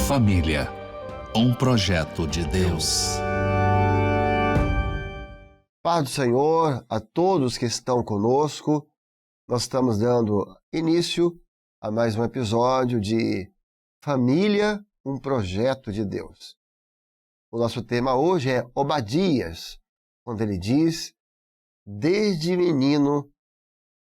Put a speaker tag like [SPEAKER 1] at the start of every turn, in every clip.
[SPEAKER 1] Família, um projeto de Deus.
[SPEAKER 2] Paz do Senhor a todos que estão conosco. Nós estamos dando início a mais um episódio de Família, um projeto de Deus. O nosso tema hoje é Obadias, quando ele diz: desde menino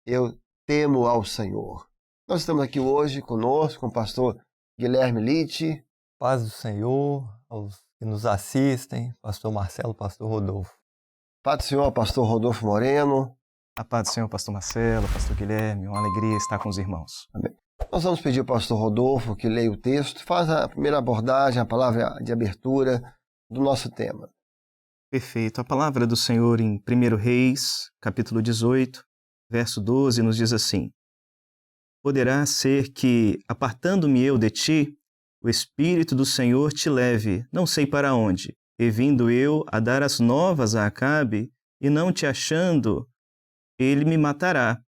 [SPEAKER 2] eu temo ao Senhor. Nós estamos aqui hoje conosco com o pastor Guilherme Litti.
[SPEAKER 3] Paz do Senhor aos que nos assistem, pastor Marcelo, pastor Rodolfo.
[SPEAKER 2] Paz do Senhor, pastor Rodolfo Moreno.
[SPEAKER 4] A paz do Senhor, pastor Marcelo, pastor Guilherme, uma alegria estar com os irmãos.
[SPEAKER 2] Amém. Nós vamos pedir ao pastor Rodolfo que leia o texto, faz a primeira abordagem, a palavra de abertura do nosso tema.
[SPEAKER 4] Perfeito. A palavra do Senhor em 1 Reis, capítulo 18, verso 12, nos diz assim: Poderá ser que, apartando-me eu de ti, o Espírito do Senhor te leve, não sei para onde, e vindo eu a dar as novas a Acabe, e não te achando, ele me matará.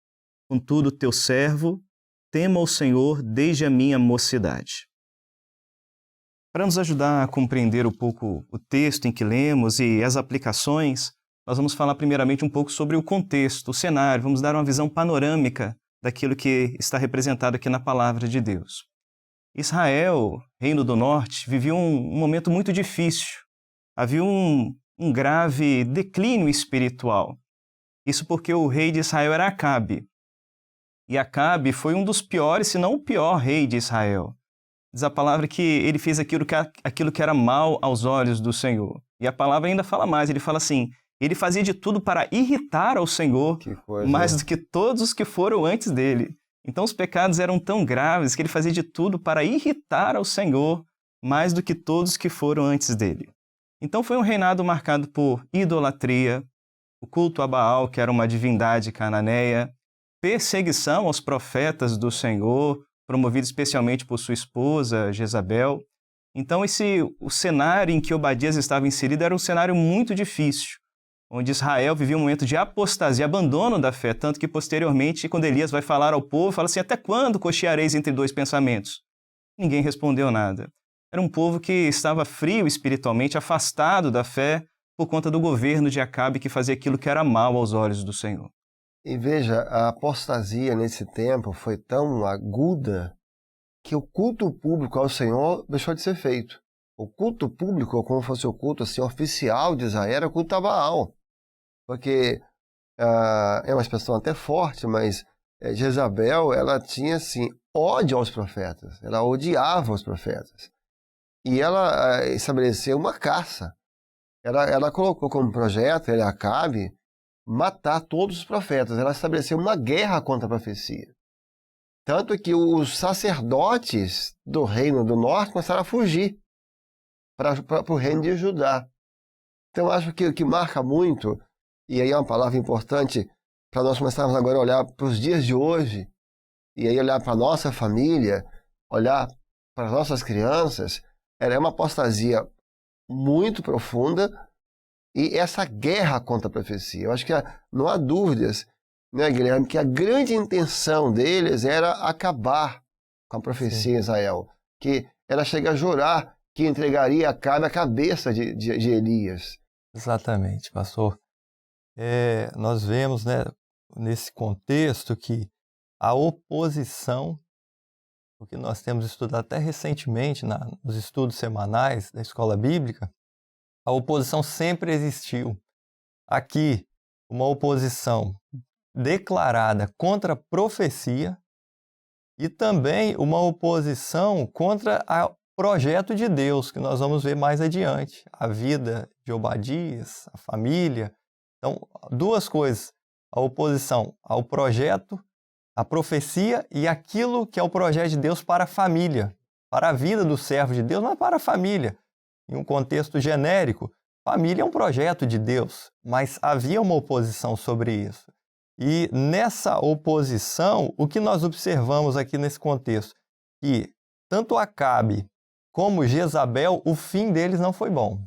[SPEAKER 4] Contudo, teu servo tema o Senhor desde a minha mocidade. Para nos ajudar a compreender um pouco o texto em que lemos e as aplicações, nós vamos falar primeiramente um pouco sobre o contexto, o cenário, vamos dar uma visão panorâmica daquilo que está representado aqui na palavra de Deus. Israel, Reino do Norte, vivia um momento muito difícil. Havia um grave declínio espiritual. Isso porque o rei de Israel era Acabe. E Acabe foi um dos piores, se não o pior rei de Israel. Diz a palavra que ele fez aquilo que era mal aos olhos do Senhor. E a palavra ainda fala mais, ele fala assim: ele fazia de tudo para irritar ao Senhor, mais do que todos os que foram antes dele. Então os pecados eram tão graves que ele fazia de tudo para irritar ao Senhor, mais do que todos que foram antes dele. Então foi um reinado marcado por idolatria, o culto a Baal, que era uma divindade cananeia, perseguição aos profetas do Senhor, promovido especialmente por sua esposa, Jezabel. Então o cenário em que Obadias estava inserido era um cenário muito difícil, onde Israel vivia um momento de apostasia, abandono da fé, tanto que posteriormente, quando Elias vai falar ao povo, fala assim: até quando cocheareis entre dois pensamentos? Ninguém respondeu nada. Era um povo que estava frio espiritualmente, afastado da fé, por conta do governo de Acabe, que fazia aquilo que era mal aos olhos do Senhor.
[SPEAKER 2] E veja, a apostasia nesse tempo foi tão aguda que o culto público ao Senhor deixou de ser feito. O culto público, como fosse o culto assim, oficial de Israel, era o culto a Baal. Porque é uma expressão até forte, mas Jezabel, ela tinha assim, ódio aos profetas. Ela odiava os profetas. E ela estabeleceu uma caça. Ela colocou como projeto, ele Acabe, matar todos os profetas. Ela estabeleceu uma guerra contra a profecia. Tanto que os sacerdotes do Reino do Norte começaram a fugir para o reino de Judá. Então, acho que o que marca muito, e aí é uma palavra importante para nós começarmos agora a olhar para os dias de hoje, e aí olhar para a nossa família, olhar para as nossas crianças, é uma apostasia muito profunda e essa guerra contra a profecia. Eu acho que não há dúvidas, né, Guilherme, que a grande intenção deles era acabar com a profecia em Israel, que ela chega a jurar que entregaria a Acabe a cabeça de Elias.
[SPEAKER 3] Exatamente, pastor. Nós vemos, né, nesse contexto que a oposição, o que nós temos estudado até recentemente nos estudos semanais da escola bíblica, a oposição sempre existiu. Aqui, uma oposição declarada contra a profecia e também uma oposição contra o projeto de Deus, que nós vamos ver mais adiante. A vida de Obadias, a família. Então, duas coisas. A oposição ao projeto, a profecia e aquilo que é o projeto de Deus para a família, para a vida do servo de Deus, mas para a família. Em um contexto genérico, família é um projeto de Deus, mas havia uma oposição sobre isso. E nessa oposição, o que nós observamos aqui nesse contexto? Que tanto Acabe como Jezabel, o fim deles não foi bom.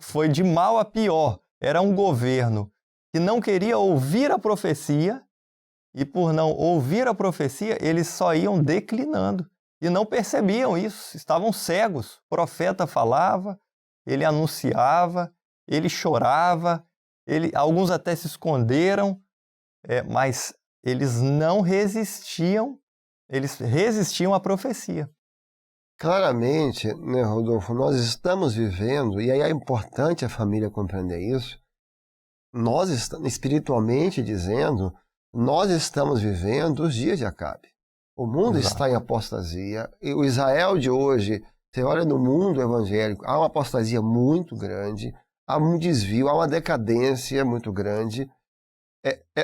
[SPEAKER 3] Foi de mal a pior. Era um governo que não queria ouvir a profecia, e por não ouvir a profecia, eles só iam declinando. e não percebiam isso, estavam cegos. O profeta falava, ele anunciava, ele chorava, alguns até se esconderam, mas eles não resistiam, eles resistiam à profecia.
[SPEAKER 2] Claramente, né, Rodolfo, nós estamos vivendo, e aí é importante a família compreender isso, nós estamos, espiritualmente dizendo, nós estamos vivendo os dias de Acabe. O mundo está em apostasia, e o Israel de hoje, você olha no mundo evangélico, há uma apostasia muito grande, há um desvio, há uma decadência muito grande.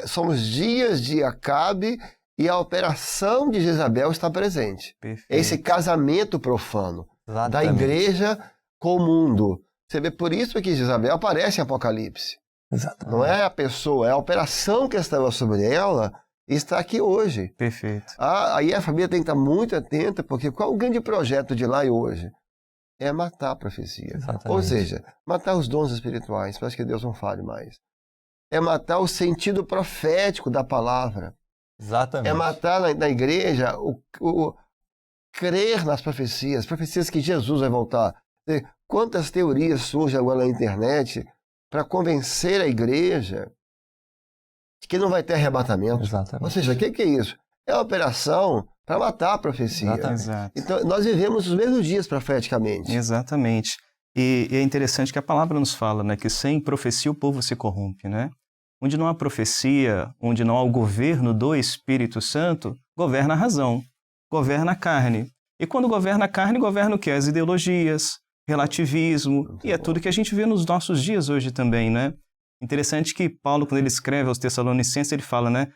[SPEAKER 2] Somos dias de Acabe e a operação de Jezabel está presente.
[SPEAKER 4] Perfeito.
[SPEAKER 2] Esse casamento profano da
[SPEAKER 3] Exatamente.
[SPEAKER 2] igreja com o mundo. Você vê, por isso que Jezabel aparece em Apocalipse.
[SPEAKER 3] Exatamente.
[SPEAKER 2] Não é a pessoa, é a operação que estava sobre ela e está aqui hoje.
[SPEAKER 4] Perfeito.
[SPEAKER 2] Aí a família tem que estar muito atenta, porque qual é o grande projeto de lá e hoje? É matar a profecia.
[SPEAKER 3] Exatamente.
[SPEAKER 2] Ou seja, matar os dons espirituais, para que Deus não fale mais. É matar o sentido profético da palavra.
[SPEAKER 3] Exatamente.
[SPEAKER 2] É matar na igreja o crer nas profecias que Jesus vai voltar. Quantas teorias surgem agora na internet para convencer a igreja de que não vai ter arrebatamento.
[SPEAKER 3] Exatamente.
[SPEAKER 2] Ou seja, o que é isso? É uma operação para matar a profecia.
[SPEAKER 4] Exato.
[SPEAKER 2] Então, nós vivemos os mesmos dias profeticamente.
[SPEAKER 4] Exatamente. E é interessante que a palavra nos fala, né, que sem profecia o povo se corrompe, né? Onde não há profecia, onde não há o governo do Espírito Santo, governa a razão, governa a carne. E quando governa a carne, governa o quê? As ideologias, relativismo,
[SPEAKER 2] Muito
[SPEAKER 4] e é
[SPEAKER 2] bom.
[SPEAKER 4] tudo que a gente vê nos nossos dias hoje também, né? Interessante que Paulo, quando ele escreve aos Tessalonicenses, ele fala, né?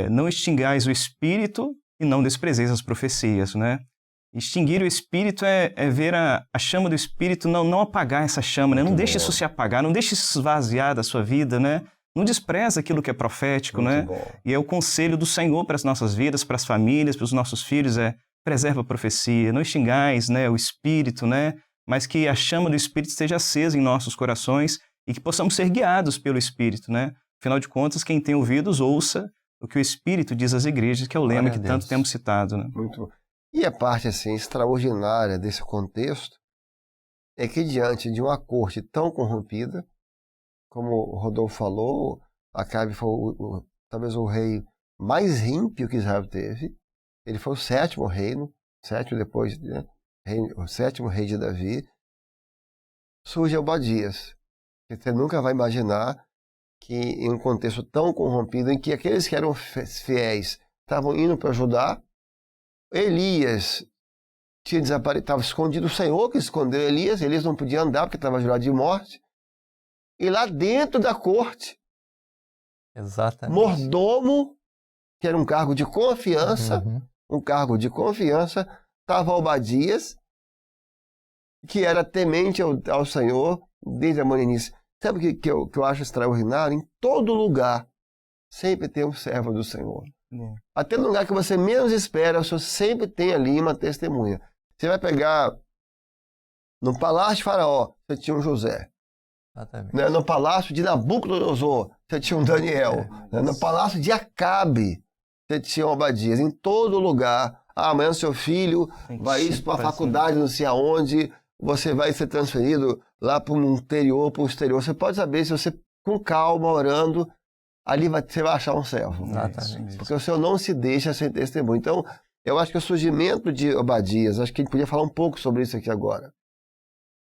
[SPEAKER 4] Não extingais o Espírito e não desprezeis as profecias, né? Extinguir o Espírito é ver a chama do Espírito, não apagar essa chama, né? Não
[SPEAKER 2] Muito
[SPEAKER 4] deixe
[SPEAKER 2] bom.
[SPEAKER 4] isso se apagar, não deixe isso esvaziar da sua vida, né? Não despreza aquilo que é profético,
[SPEAKER 2] Muito
[SPEAKER 4] né?
[SPEAKER 2] bom.
[SPEAKER 4] E é o conselho do Senhor para as nossas vidas, para as famílias, para os nossos filhos, preserva a profecia, não extingais, né, o Espírito, né? Mas que a chama do Espírito esteja acesa em nossos corações e que possamos ser guiados pelo Espírito, né? Afinal de contas, quem tem ouvidos, ouça o que o Espírito diz às igrejas, que é o lema
[SPEAKER 3] Glória a
[SPEAKER 4] que tanto
[SPEAKER 3] Deus.
[SPEAKER 4] temos citado, né?
[SPEAKER 2] Muito bom. E a parte assim, extraordinária desse contexto é que diante de uma corte tão corrompida, como o Rodolfo falou, Acabe foi talvez o rei mais ímpio que Israel teve. Ele foi o sétimo reino, sétimo depois, né? O sétimo rei de Davi. Surge Obadias. Você nunca vai imaginar que em um contexto tão corrompido, em que aqueles que eram fiéis estavam indo para ajudar, Elias tinha desaparecido, estava escondido, o Senhor que escondeu Elias não podia andar porque estava jurado de morte. E lá dentro da corte,
[SPEAKER 3] Exatamente.
[SPEAKER 2] mordomo, que era um cargo de confiança,
[SPEAKER 3] Uhum.
[SPEAKER 2] estava Obadias, que era temente ao Senhor desde a meninice. Sabe o que eu acho extraordinário? Em todo lugar, sempre tem um servo do Senhor. Até no lugar que você menos espera, o Senhor sempre tem ali uma testemunha. Você vai pegar no palácio de Faraó, você tinha um José.
[SPEAKER 3] Exatamente.
[SPEAKER 2] Né? No palácio de Nabucodonosor, você tinha um Daniel. Né? No palácio de Acabe, você tinha um Obadias. Em todo lugar, amanhã seu filho vai para a faculdade, não sei aonde, você vai ser transferido lá para o interior, para o exterior. Você pode saber, se você, com calma, orando, ali você vai achar um servo.
[SPEAKER 3] Exatamente.
[SPEAKER 2] Porque o Senhor não se deixa sem testemunho. Então, eu acho que o surgimento de Obadias, acho que a gente podia falar um pouco sobre isso aqui agora.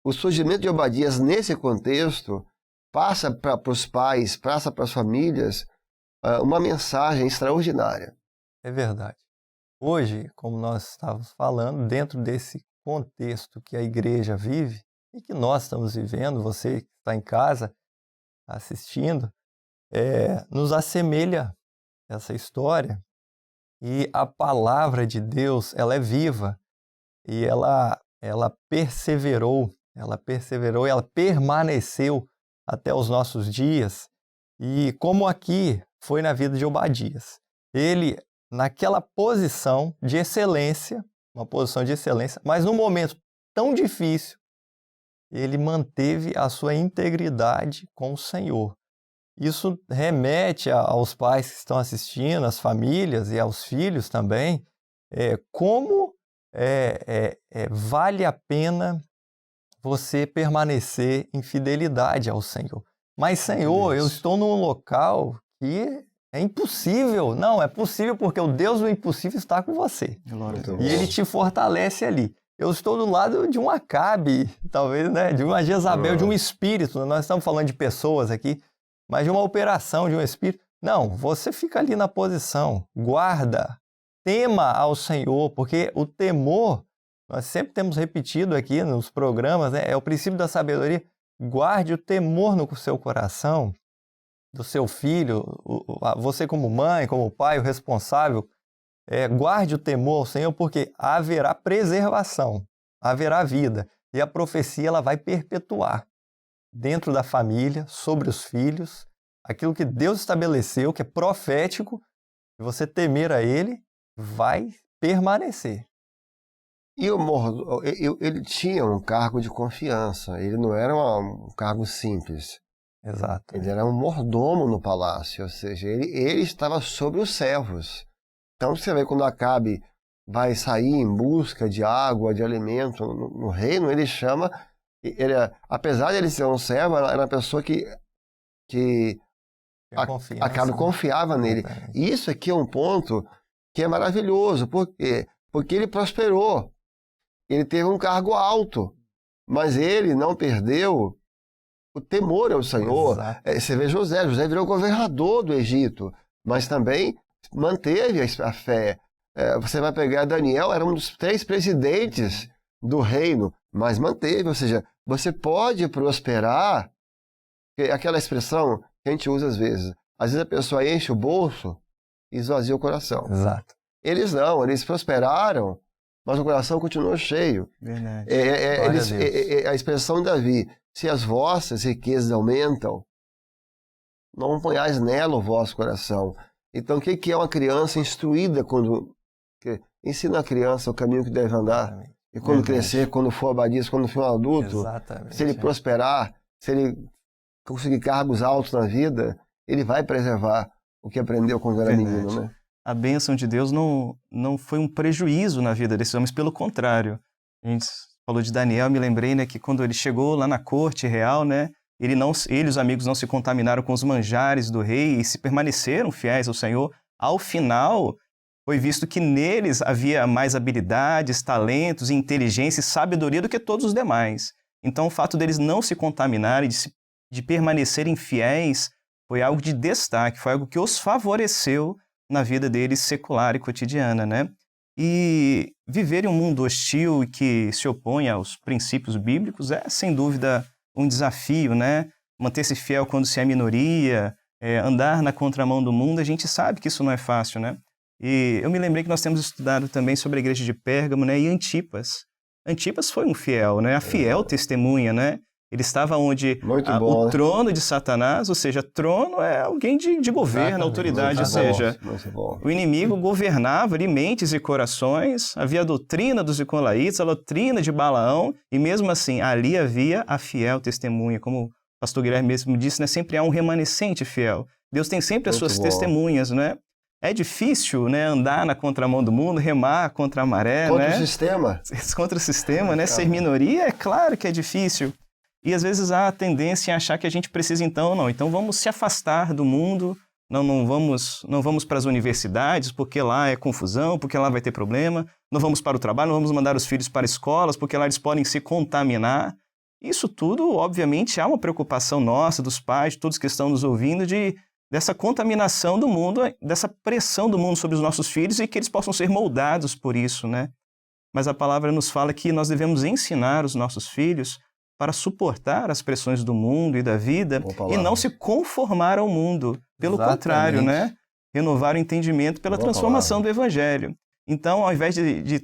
[SPEAKER 2] O surgimento de Obadias nesse contexto passa para os pais, passa para as famílias uma mensagem extraordinária.
[SPEAKER 3] É verdade. Hoje, como nós estávamos falando, dentro desse contexto que a igreja vive e que nós estamos vivendo, você que está em casa assistindo, nos assemelha essa história, e a palavra de Deus, ela é viva e ela perseverou, e ela permaneceu até os nossos dias. E como aqui foi na vida de Obadias, ele naquela posição de excelência, uma posição de excelência, mas num momento tão difícil, ele manteve a sua integridade com o Senhor. Isso remete aos pais que estão assistindo, às famílias e aos filhos também, como vale a pena você permanecer em fidelidade ao Senhor. Mas, Senhor, eu estou num local que é impossível. Não, é possível porque o Deus do impossível está com você. E Ele te fortalece ali. Eu estou do lado de um Acabe, talvez, né? De uma Jezabel, de um espírito. Nós estamos falando de pessoas aqui, mas de uma operação, de um espírito. Não, você fica ali na posição, guarda, tema ao Senhor, porque o temor, nós sempre temos repetido aqui nos programas, né? É o princípio da sabedoria. Guarde o temor no seu coração, do seu filho, você como mãe, como pai, o responsável, guarde o temor ao Senhor, porque haverá preservação, haverá vida, e a profecia ela vai perpetuar dentro da família, sobre os filhos, aquilo que Deus estabeleceu, que é profético, e você temer a Ele, vai permanecer.
[SPEAKER 2] E ele tinha um cargo de confiança, ele não era um cargo simples.
[SPEAKER 3] Exato.
[SPEAKER 2] Ele era um mordomo no palácio, ou seja, ele estava sobre os servos. Então você vê quando Acabe vai sair em busca de água, de alimento no reino, ele chama, apesar de ele ser um servo, era uma pessoa que Acabe confiava nele. E isso aqui é um ponto que é maravilhoso, por quê? Porque ele prosperou. Ele teve um cargo alto, mas ele não perdeu o temor ao Senhor. Você vê José virou governador do Egito, mas também manteve a fé. Você vai pegar Daniel, era um dos 3 presidentes do reino, mas manteve, ou seja, você pode prosperar, aquela expressão que a gente usa às vezes a pessoa enche o bolso e esvazia o coração.
[SPEAKER 3] Exato.
[SPEAKER 2] Eles não, eles prosperaram, mas o coração continuou cheio.
[SPEAKER 4] Verdade.
[SPEAKER 2] A expressão de Davi, se as vossas riquezas aumentam, não ponhais nela o vosso coração. Então, o que é uma criança instruída ensina a criança o caminho que deve andar? Exatamente. E quando crescer, quando for abadias, quando for um adulto, se ele prosperar, se ele conseguir cargos altos na vida, ele vai preservar o que aprendeu quando era menino, né?
[SPEAKER 4] A bênção de Deus não foi um prejuízo na vida desses homens, pelo contrário. A gente falou de Daniel, me lembrei, né, que quando ele chegou lá na corte real, né, ele e os amigos não se contaminaram com os manjares do rei e se permaneceram fiéis ao Senhor. Ao final, foi visto que neles havia mais habilidades, talentos, inteligência e sabedoria do que todos os demais. Então, o fato deles não se contaminarem, de permanecerem fiéis, foi algo de destaque, foi algo que os favoreceu na vida deles secular e cotidiana, né? E viver em um mundo hostil e que se opõe aos princípios bíblicos é, sem dúvida, um desafio, né? Manter-se fiel quando se é minoria, andar na contramão do mundo, a gente sabe que isso não é fácil, né? E eu me lembrei que nós temos estudado também sobre a igreja de Pérgamo, né? E Antipas. Antipas foi um fiel, né? A fiel testemunha, né? Ele estava onde o trono de Satanás, ou seja, trono é alguém de governo, autoridade, ou seja, o inimigo governava ali mentes e corações, havia a doutrina dos Nicolaítas, a doutrina de Balaão, e mesmo assim, ali havia a fiel testemunha, como o pastor Guilherme mesmo disse, né? Sempre há um remanescente fiel. Deus tem sempre as suas testemunhas, né? É difícil, né, andar na contramão do mundo, remar contra a maré,
[SPEAKER 2] contra
[SPEAKER 4] né?
[SPEAKER 2] o sistema.
[SPEAKER 4] Contra o sistema, né? Ser minoria, é claro que é difícil. E às vezes há a tendência em achar que a gente precisa então vamos se afastar do mundo, não vamos para as universidades porque lá é confusão, porque lá vai ter problema, não vamos para o trabalho, não vamos mandar os filhos para escolas porque lá eles podem se contaminar. Isso tudo, obviamente, há uma preocupação nossa, dos pais, de todos que estão nos ouvindo, dessa contaminação do mundo, dessa pressão do mundo sobre os nossos filhos e que eles possam ser moldados por isso, né? Mas a palavra nos fala que nós devemos ensinar os nossos filhos para suportar as pressões do mundo e da vida e não se conformar ao mundo. Pelo contrário, né? Renovar o entendimento pela transformação do Evangelho. Então, ao invés de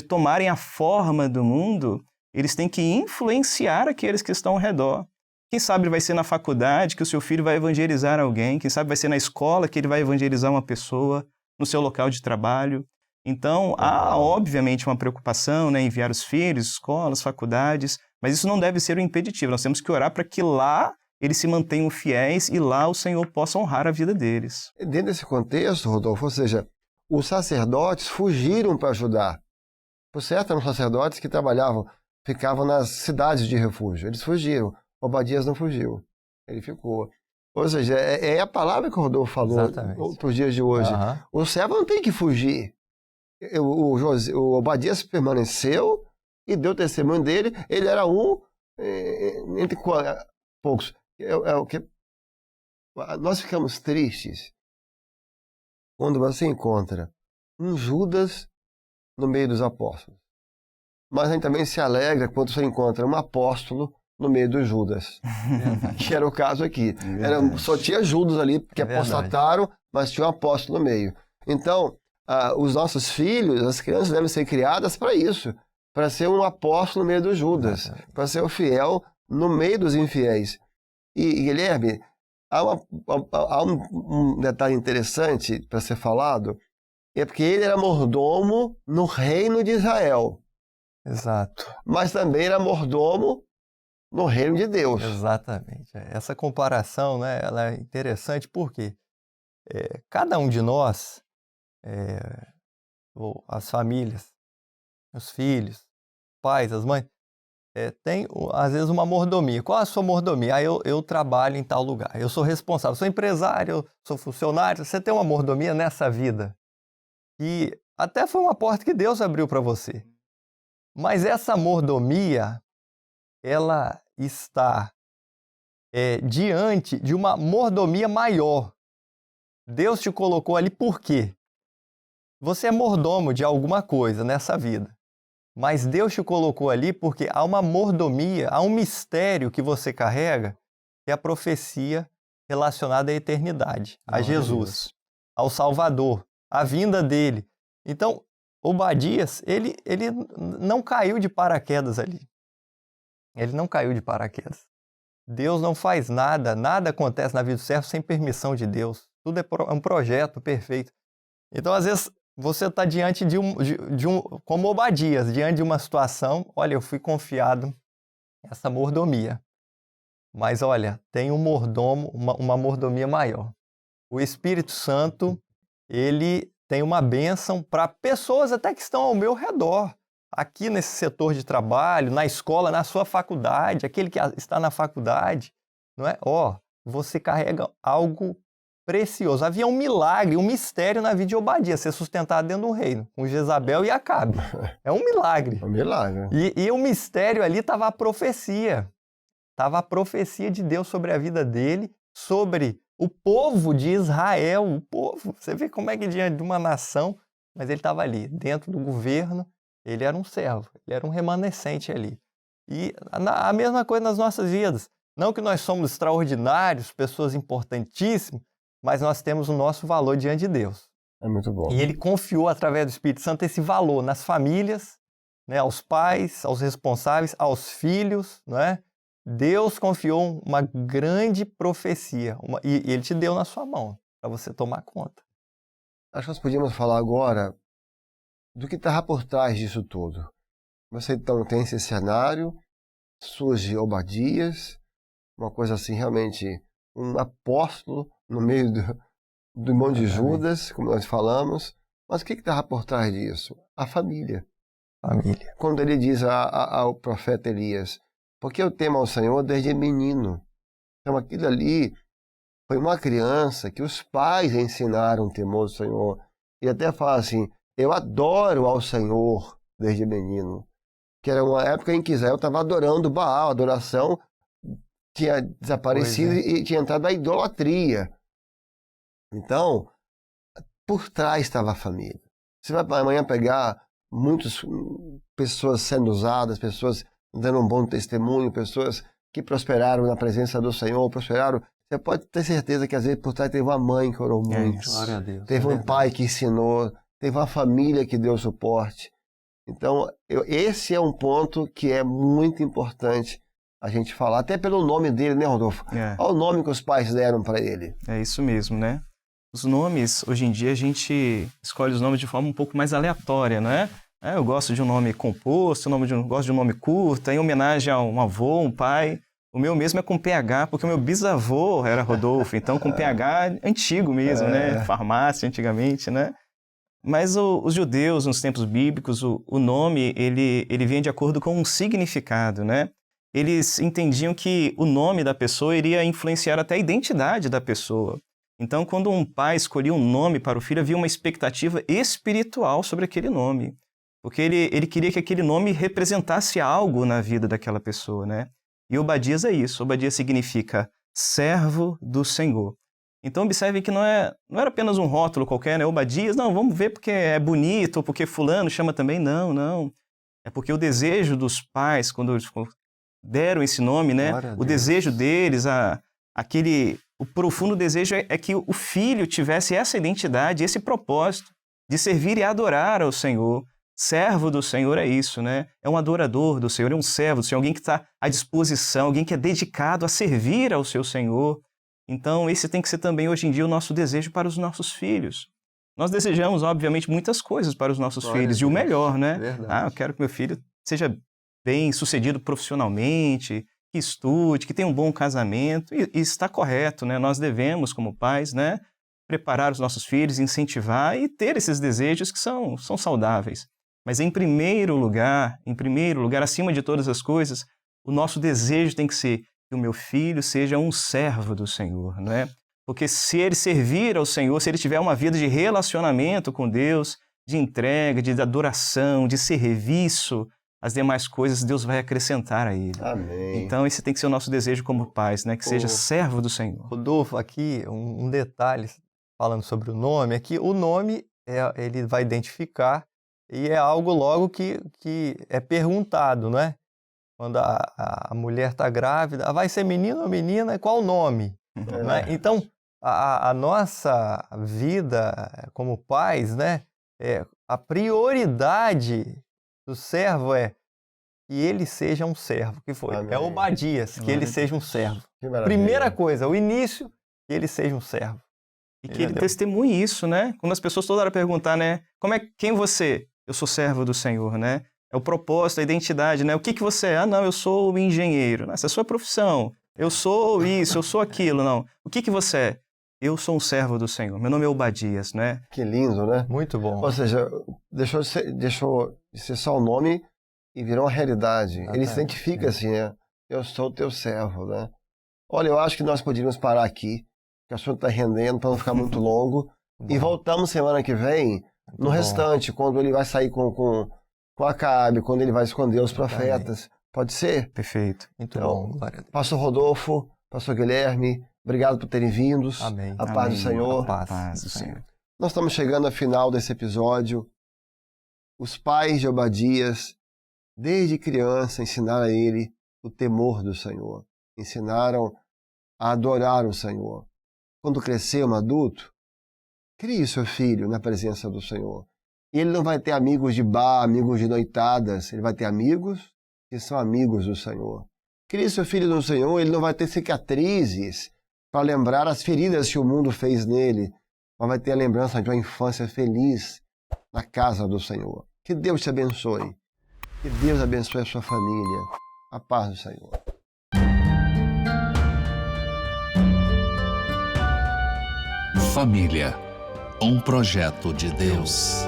[SPEAKER 4] tomarem a forma do mundo, eles têm que influenciar aqueles que estão ao redor. Quem sabe vai ser na faculdade que o seu filho vai evangelizar alguém, quem sabe vai ser na escola que ele vai evangelizar uma pessoa, no seu local de trabalho. Então, há obviamente uma preocupação, né, em enviar os filhos, escolas, faculdades, mas isso não deve ser um impeditivo. Nós temos que orar para que lá eles se mantenham fiéis e lá o Senhor possa honrar a vida deles.
[SPEAKER 2] Dentro desse contexto, Rodolfo, ou seja, os sacerdotes fugiram para ajudar. Por certo, eram sacerdotes que ficavam nas cidades de refúgio. Eles fugiram. Obadias não fugiu. Ele ficou. Ou seja, é a palavra que o Rodolfo falou para os dias de hoje. O servo não tem que fugir. O Obadias permaneceu e deu testemunho dele. Ele era entre poucos. Nós ficamos tristes quando você encontra um Judas no meio dos apóstolos. Mas a gente também se alegra quando você encontra um apóstolo no meio dos Judas. Que era o caso aqui. Só tinha Judas ali, porque apostataram, mas tinha um apóstolo no meio. Então, os nossos filhos, as crianças devem ser criadas para isso, para ser um apóstolo no meio dos Judas, para ser o fiel no meio dos infiéis. E Guilherme, há um detalhe interessante para ser falado, é porque ele era mordomo no reino de Israel.
[SPEAKER 3] Exato.
[SPEAKER 2] Mas também era mordomo no reino de Deus.
[SPEAKER 3] Exatamente. Essa comparação, né, ela é interessante porque cada um de nós, as famílias, os filhos, os pais, as mães, tem às vezes uma mordomia. Qual a sua mordomia? Eu trabalho em tal lugar, eu sou responsável, sou empresário, eu sou funcionário. Você tem uma mordomia nessa vida e até foi uma porta que Deus abriu para você. Mas essa mordomia, ela está diante de uma mordomia maior. Deus te colocou ali por quê? Você é mordomo de alguma coisa nessa vida. Mas Deus te colocou ali porque há uma mordomia, há um mistério que você carrega, que é a profecia relacionada à eternidade, a Jesus, ao Salvador, à vinda dele. Então, Obadias, ele não caiu de paraquedas ali. Ele não caiu de paraquedas. Deus não faz nada, nada acontece na vida do servo sem permissão de Deus. Tudo é um projeto perfeito. Então, às vezes, você está diante de um, como Obadias, diante de uma situação, olha, eu fui confiado essa mordomia. Mas, olha, tem um mordomo, uma mordomia maior. O Espírito Santo, ele tem uma bênção para pessoas até que estão ao meu redor. Aqui nesse setor de trabalho, na escola, na sua faculdade, aquele que está na faculdade, não é? Você carrega algo precioso. Havia um milagre, um mistério na vida de Obadias, ser sustentado dentro de um reino, com Jezabel e Acabe. É um milagre.
[SPEAKER 2] É um milagre.
[SPEAKER 3] E o mistério ali estava a profecia. Estava a profecia de Deus sobre a vida dele, sobre o povo de Israel, o povo. Você vê como é que diante de uma nação, mas ele estava ali, dentro do governo, ele era um servo, ele era um remanescente ali. E a mesma coisa nas nossas vidas. Não que nós somos extraordinários, pessoas importantíssimas, mas nós temos o nosso valor diante de Deus.
[SPEAKER 2] É muito bom.
[SPEAKER 3] E ele confiou, através do Espírito Santo, esse valor nas famílias, né, aos pais, aos responsáveis, aos filhos, né? Deus confiou uma grande profecia e ele te deu na sua mão para você tomar conta.
[SPEAKER 2] Acho que nós podíamos falar agora do que está por trás disso tudo. Você então tem esse cenário, surge Obadias, uma coisa assim realmente, um apóstolo no meio do monte de Judas, como nós falamos. Mas o que está por trás disso? A família.
[SPEAKER 3] Família.
[SPEAKER 2] Quando ele diz ao profeta Elias, porque eu temo ao Senhor desde menino. Então aquilo ali foi uma criança que os pais ensinaram o temor do Senhor. E até fala assim, eu adoro ao Senhor desde menino. Que era uma época em que Israel estava adorando Baal, a adoração tinha desaparecido e tinha entrado a idolatria. Então, por trás estava a família. Você vai amanhã pegar muitas pessoas sendo usadas, pessoas dando um bom testemunho, pessoas que prosperaram na presença do Senhor, prosperaram. Você pode ter certeza que às vezes por trás teve uma mãe que orou muito,
[SPEAKER 3] glória a Deus,
[SPEAKER 2] teve um pai que ensinou, teve uma família que deu suporte. Então, esse é um ponto que é muito importante a gente falar, até pelo nome dele, né, Rodolfo? Olha o nome que os pais deram para ele.
[SPEAKER 4] É isso mesmo, né? Os nomes, hoje em dia, a gente escolhe os nomes de forma um pouco mais aleatória, não é? Eu gosto de um nome composto, gosto de um nome curto, em homenagem a um avô, um pai. O meu mesmo é com PH, porque o meu bisavô era Rodolfo, então com PH antigo mesmo, né? Farmácia antigamente, né? Mas os judeus, nos tempos bíblicos, o nome, ele vinha de acordo com um significado, né? Eles entendiam que o nome da pessoa iria influenciar até a identidade da pessoa. Então, quando um pai escolhia um nome para o filho, havia uma expectativa espiritual sobre aquele nome. Porque ele queria que aquele nome representasse algo na vida daquela pessoa, né? E Obadias é isso. Obadias significa servo do Senhor. Então, observe que não era apenas um rótulo qualquer, né? Obadias, não, vamos ver porque é bonito, ou porque fulano chama também. Não, não. É porque o desejo dos pais, quando deram esse nome, né? O desejo deles, o profundo desejo é que o filho tivesse essa identidade, esse propósito de servir e adorar ao Senhor. Servo do Senhor é isso, né? É um adorador do Senhor, é um servo do Senhor, alguém que está à disposição, alguém que é dedicado a servir ao seu Senhor. Então, esse tem que ser também, hoje em dia, o nosso desejo para os nossos filhos. Nós desejamos, obviamente, muitas coisas para os nossos filhos, e o melhor, né?
[SPEAKER 2] Verdade.
[SPEAKER 4] Eu quero que meu filho seja bem sucedido profissionalmente, que estude, que tenha um bom casamento, e está correto, né? Nós devemos, como pais, né, preparar os nossos filhos, incentivar e ter esses desejos que são saudáveis. Mas em primeiro lugar, acima de todas as coisas, o nosso desejo tem que ser que o meu filho seja um servo do Senhor, não é? Porque se ele servir ao Senhor, se ele tiver uma vida de relacionamento com Deus, de entrega, de adoração, de serviço, as demais coisas Deus vai acrescentar a ele.
[SPEAKER 2] Amém.
[SPEAKER 4] Então esse tem que ser o nosso desejo como pais, né? Que seja servo do Senhor.
[SPEAKER 3] Rodolfo, aqui um detalhe falando sobre o nome, é que o nome ele vai identificar e é algo logo que é perguntado, não é? Quando a mulher está grávida, vai ser menino ou menina, qual o nome? Né? Então, a nossa vida como pais, né, a prioridade do servo é que ele seja um servo, que foi?
[SPEAKER 2] Amém.
[SPEAKER 3] É Obadias, que ele seja um servo.
[SPEAKER 2] Que maravilha.
[SPEAKER 3] Primeira coisa, o início, que ele seja um servo.
[SPEAKER 4] E que ele testemunhe isso, né? Quando as pessoas toda hora perguntar, né? Quem você? Eu sou servo do Senhor, né? É o propósito, a identidade, né? O que você é? Não, eu sou o engenheiro. Essa é a sua profissão. Eu sou isso, eu sou aquilo. Não. O que você é? Eu sou um servo do Senhor. Meu nome é Obadias, né?
[SPEAKER 2] Que lindo, né?
[SPEAKER 3] Muito bom.
[SPEAKER 2] Ou seja, deixou de ser só o nome e virou uma realidade. Ele se identifica assim, né? Eu sou o teu servo, né? Olha, eu acho que nós poderíamos parar aqui, que o assunto está rendendo para não ficar muito longo. E voltamos semana que vem no restante, quando ele vai sair com Acabe, quando ele vai esconder os profetas. Pode ser?
[SPEAKER 4] Perfeito.
[SPEAKER 3] Muito
[SPEAKER 2] Então,
[SPEAKER 3] bom, glória a Deus.
[SPEAKER 2] Pastor Rodolfo, Pastor Guilherme, obrigado por terem vindo.
[SPEAKER 3] Amém.
[SPEAKER 2] A paz do Senhor.
[SPEAKER 3] A
[SPEAKER 4] Paz do Senhor.
[SPEAKER 2] Nós estamos chegando ao final desse episódio. Os pais de Obadias, desde criança, ensinaram a ele o temor do Senhor. Ensinaram a adorar o Senhor. Quando crescer um adulto, crie seu filho na presença do Senhor. E ele não vai ter amigos de bar, amigos de noitadas. Ele vai ter amigos que são amigos do Senhor. Crie seu filho no Senhor, ele não vai ter cicatrizes para lembrar as feridas que o mundo fez nele, mas vai ter a lembrança de uma infância feliz na casa do Senhor. Que Deus te abençoe. Que Deus abençoe a sua família. A paz do Senhor.
[SPEAKER 1] Família, um projeto de Deus.